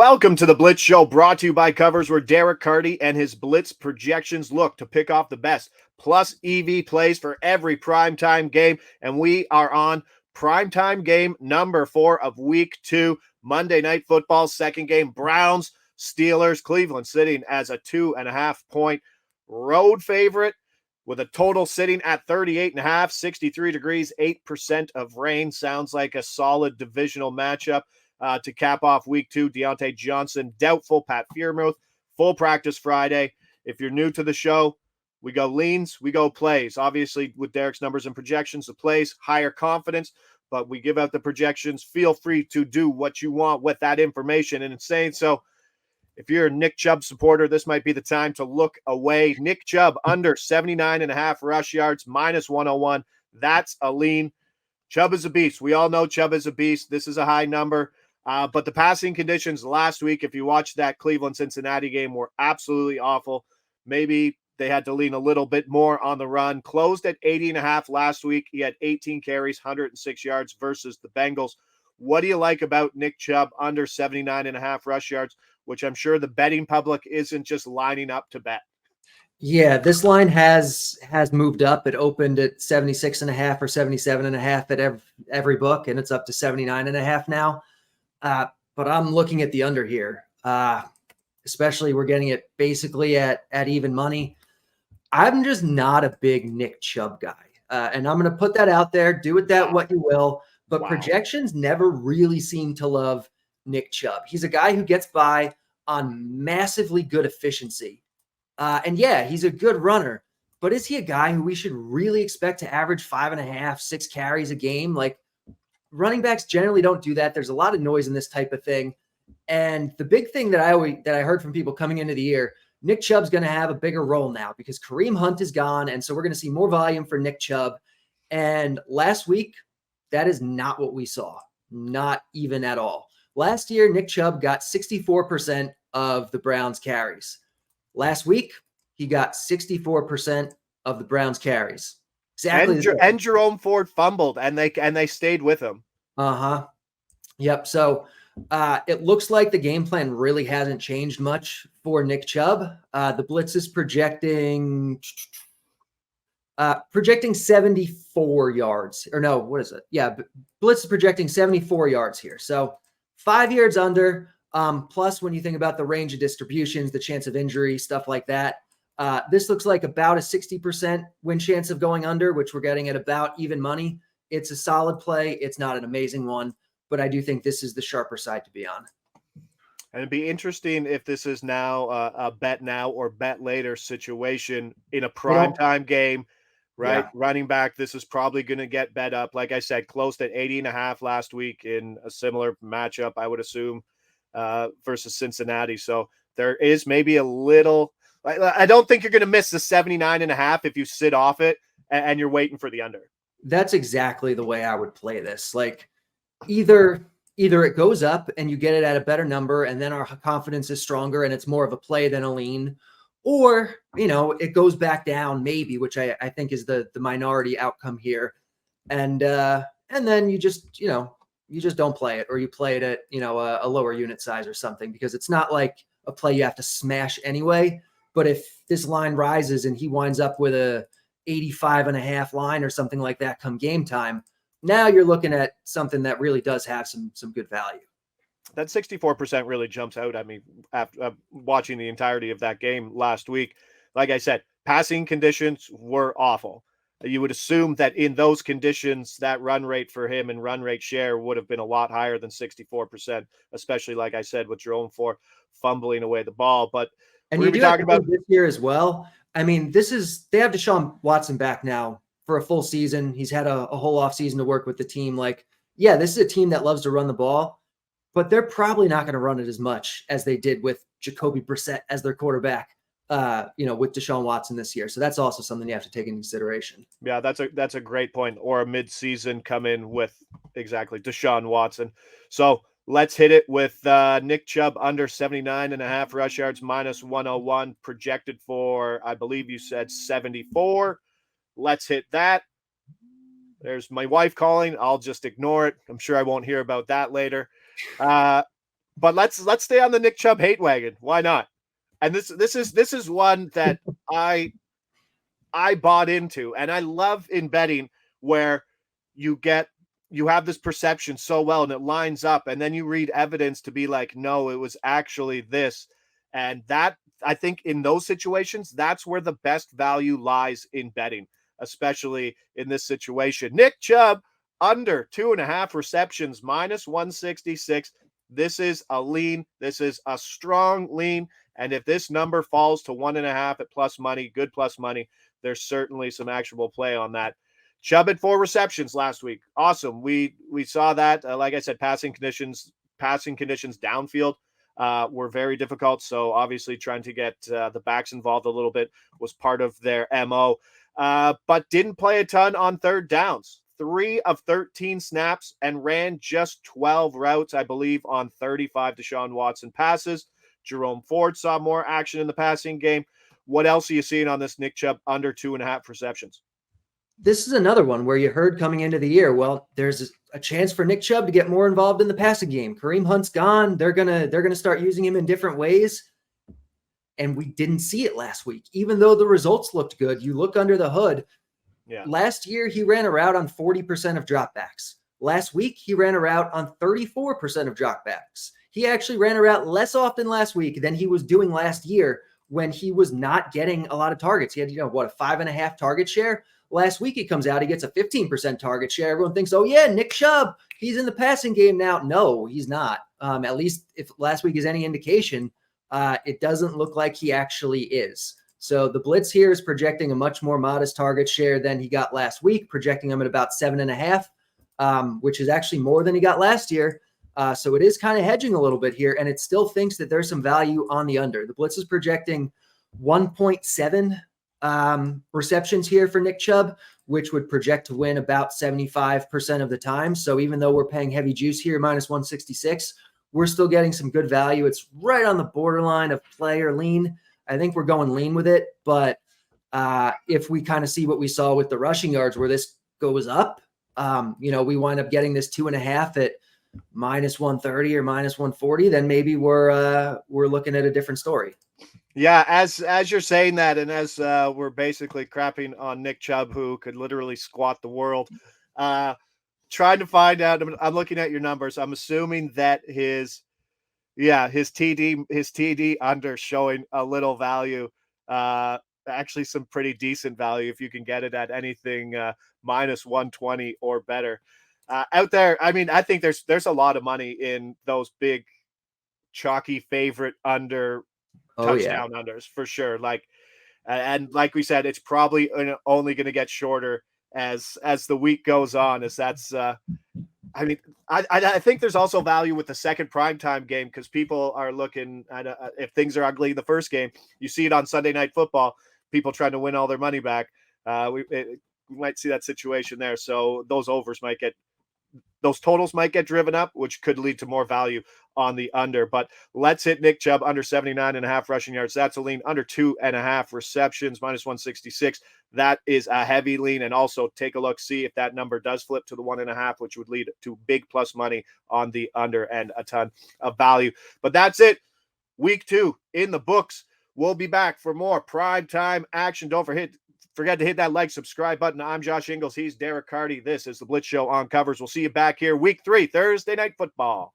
Welcome to the Blitz Show, brought to you by Covers, where Derek Carty and his Blitz projections look to pick off the best, plus EV plays for every primetime game. And we are on primetime game number 4 of week 2, Monday Night Football, second game, Browns, Steelers, Cleveland sitting as a 2.5-point road favorite with a total sitting at 38.5, 63 degrees, 8% of rain. Sounds like a solid divisional matchup. To cap off week 2, Deontay Johnson, doubtful. Pat Freiermuth, full practice Friday. If you're new to the show, we go leans, we go plays. Obviously, with Derek's numbers and projections, the plays, higher confidence, but we give out the projections. Feel free to do what you want with that information. And in saying so, if you're a Nick Chubb supporter, this might be the time to look away. Nick Chubb under 79.5 rush yards, minus 101. That's a lean. Chubb is a beast. We all know Chubb is a beast. This is a high number. But the passing conditions last week, if you watched that Cleveland-Cincinnati game, were absolutely awful. Maybe they had to lean a little bit more on the run. Closed at 80.5 last week. He had 18 carries, 106 yards versus the Bengals. What do you like about Nick Chubb under 79.5 rush yards, which I'm sure the betting public isn't just lining up to bet? Yeah, this line has moved up. It opened at 76.5 or 77.5 at every book, and it's up to 79.5 now. But I'm looking at the under here, especially we're getting it basically at even money. I'm just not a big Nick Chubb guy. And I'm going to put that out there. Do with that what you will. But projections never really seem to love Nick Chubb. He's a guy who gets by on massively good efficiency. And yeah, he's a good runner. But is he a guy who we should really expect to average 5.5, 6 carries a game? Like, running backs generally don't do that. There's a lot of noise in this type of thing. And the big thing that I heard from people coming into the year, Nick Chubb's going to have a bigger role now because Kareem Hunt is gone. And so we're going to see more volume for Nick Chubb. And last week, that is not what we saw. Not even at all. Last year, Nick Chubb got 64% of the Browns carries. Last week, he got 64% of the Browns carries. Exactly. And Jerome Ford fumbled, and they stayed with him. Yep. So it looks like the game plan really hasn't changed much for Nick Chubb. The Blitz is projecting 74 yards. Or no, what is it? Yeah, Blitz is projecting 74 yards here. So 5 yards under. Plus, when you think about the range of distributions, the chance of injury, stuff like that. This looks like about a 60% win chance of going under, which we're getting at about even money. It's a solid play. It's not an amazing one, but I do think this is the sharper side to be on. And it'd be interesting if this is now a bet now or bet later situation in a primetime game, right? Yeah. Running back, this is probably going to get bet up. Like I said, closed at 80.5 last week in a similar matchup, I would assume, versus Cincinnati. So there is maybe a little... I don't think you're going to miss the 79.5 if you sit off it and you're waiting for the under. That's exactly the way I would play this. Like either it goes up and you get it at a better number and then our confidence is stronger and it's more of a play than a lean, or, it goes back down maybe, which I think is the minority outcome here. And then you just don't play it, or you play it at, a lower unit size or something, because it's not like a play you have to smash anyway. But if this line rises and he winds up with a 85.5 line or something like that come game time, now you're looking at something that really does have some good value. That 64% really jumps out at me after watching the entirety of that game last week. Like I said, passing conditions were awful. You would assume that in those conditions, that run rate for him and run rate share would have been a lot higher than 64%, especially, like I said, with Jerome Ford fumbling away the ball. But and you do talking about this year as well. I mean, they have Deshaun Watson back now for a full season. He's had a whole off season to work with the team. Like, yeah, this is a team that loves to run the ball, but they're probably not going to run it as much as they did with Jacoby Brissett as their quarterback, with Deshaun Watson this year. So that's also something you have to take into consideration. Yeah, that's a great point. Or a mid-season come in with exactly Deshaun Watson. So let's hit it with Nick Chubb under 79.5 rush yards, minus 101, projected for, I believe you said 74. Let's hit that. There's my wife calling. I'll just ignore it. I'm sure I won't hear about that later. But let's stay on the Nick Chubb hate wagon. Why not? And this is one that I bought into, and I love in betting where you have this perception so well and it lines up, and then you read evidence to be like, no, it was actually this. And that, I think in those situations, that's where the best value lies in betting, especially in this situation. Nick Chubb under 2.5 receptions, minus 166. This is a lean. This is a strong lean. And if this number falls to 1.5 at plus money, good plus money, there's certainly some actionable play on that. Chubb had 4 receptions last week. Awesome. We saw that. Like I said, passing conditions downfield were very difficult. So obviously trying to get the backs involved a little bit was part of their MO, but didn't play a ton on third downs. 3 of 13 snaps and ran just 12 routes, I believe, on 35 Deshaun Watson passes. Jerome Ford saw more action in the passing game. What else are you seeing on this Nick Chubb under 2.5 receptions? This is another one where you heard coming into the year, well, there's a chance for Nick Chubb to get more involved in the passing game. Kareem Hunt's gone. They're gonna start using him in different ways. And we didn't see it last week. Even though the results looked good, you look under the hood. Yeah. Last year, he ran a route on 40% of dropbacks. Last week, he ran a route on 34% of dropbacks. He actually ran a route less often last week than he was doing last year when he was not getting a lot of targets. He had, a 5.5 target share. Last week, he comes out, he gets a 15% target share. Everyone thinks, oh, yeah, Nick Chubb, he's in the passing game now. No, he's not. At least if last week is any indication, it doesn't look like he actually is. So the Blitz here is projecting a much more modest target share than he got last week, projecting him at about 7.5, which is actually more than he got last year. So it is kind of hedging a little bit here, and it still thinks that there's some value on the under. The Blitz is projecting 1.7 receptions here for Nick Chubb, which would project to win about 75% of the time. So even though we're paying heavy juice here, minus 166, we're still getting some good value. It's right on the borderline of play or lean. I think we're going lean with it. But if we kind of see what we saw with the rushing yards where this goes up, we wind up getting this 2.5 at minus 130 or minus 140, then maybe we're looking at a different story. Yeah, as you're saying that, and as we're basically crapping on Nick Chubb, who could literally squat the world, trying to find out. I'm looking at your numbers. I'm assuming that his TD under showing a little value, actually some pretty decent value if you can get it at anything minus 120 or better. Out there, I mean, I think there's a lot of money in those big chalky favorite under touchdown unders for sure. And like we said, it's probably only going to get shorter as the week goes on, as that's I mean, I think there's also value with the second primetime game, because people are looking at if things are ugly in the first game, you see it on Sunday Night Football, people trying to win all their money back. We might see that situation there. So those totals might get driven up, which could lead to more value on the under. But let's hit Nick Chubb under 79.5 rushing yards. That's a lean. Under 2.5 receptions, minus 166. That is a heavy lean. And also take a look, see if that number does flip to the 1.5, which would lead to big plus money on the under and a ton of value. But that's it. Week 2 in the books. We'll be back for more primetime action. Don't forget to hit that like, subscribe button. I'm Josh Ingles. He's Derek Carty. This is the Blitz Show on Covers. We'll see you back here week 3, Thursday Night Football.